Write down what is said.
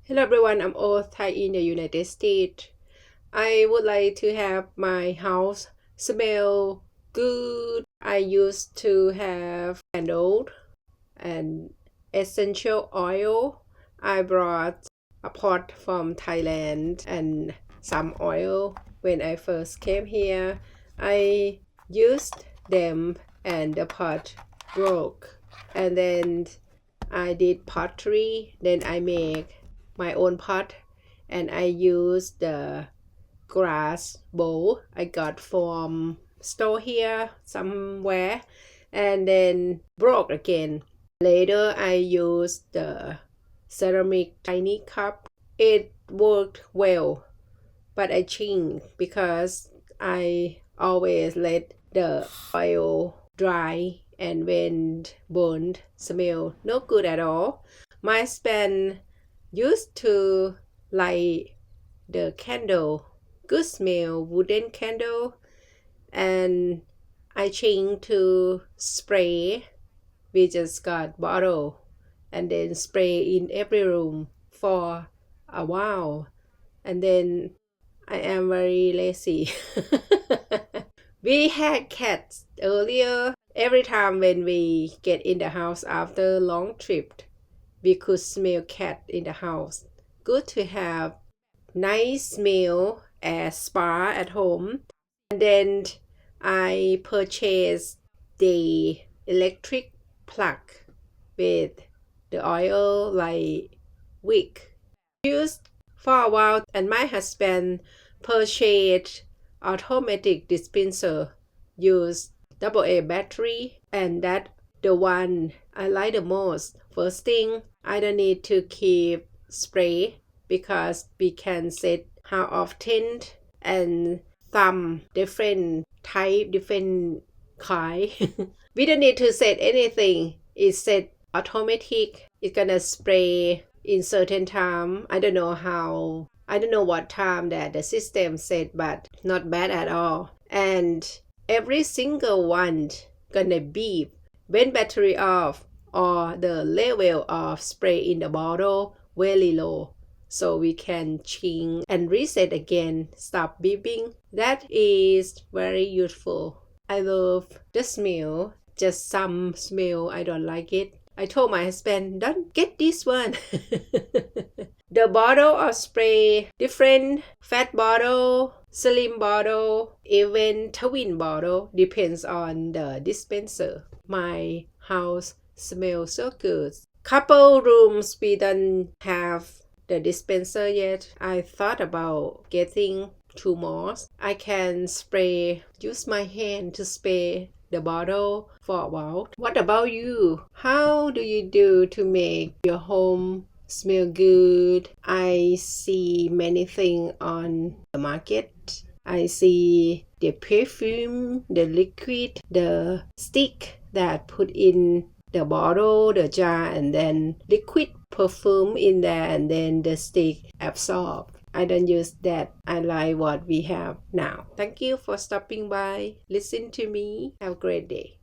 Hello everyone, I'm all Thai in the United States. I would like to have my house smell good. I used to have candle and essential oil. I brought a pot from Thailand and some oil when I first came here. I used them and the pot broke. And then I did pottery. Then I make my own pot and I use the glass bowl I got from store here somewhere and then broke again. Later I used the ceramic tiny cup. It worked well, but I changed because I always let the oil dry and when burned smell no good at all. My husband used to light the candle, good smell wooden candle, and I changed to spray. We just got bottle and then spray in every room for a while, and then I am very lazy. We had cats earlier. Every time when we get in the house after long trip, we could smell cat in the house. Good to have nice smell as spa at home. And then I purchased the electric plug with the oil like wick. Used for a while and my husband purchased automatic dispenser, use AA battery, and that the one I like the most. First thing, I don't need to keep spray because we can set how often and some different type, different kind. We don't need to set anything. It's set automatic. It's gonna spray in certain time. I don't know what time that the system set, but not bad at all. And every single one gonna beep when battery off or the level of spray in the bottle very low. So we can change and reset again, stop beeping. That is very useful. I love the smell. Just some smell, I don't like it. I told my husband, don't get this one. The bottle of spray, different fat bottle, slim bottle, even twin bottle, depends on the dispenser. My house smells so good. Couple rooms we don't have the dispenser yet. I thought about getting 2 more. I can use my hand to spray the bottle for a while. What about you? How do you do to make your home smell good? I see many things on the market. I see the perfume, the liquid, the stick that put in the bottle, the jar, and then liquid perfume in there, and then the stick absorb. I don't use that. I like what we have now. Thank you for stopping by. Listen to me. Have a great day.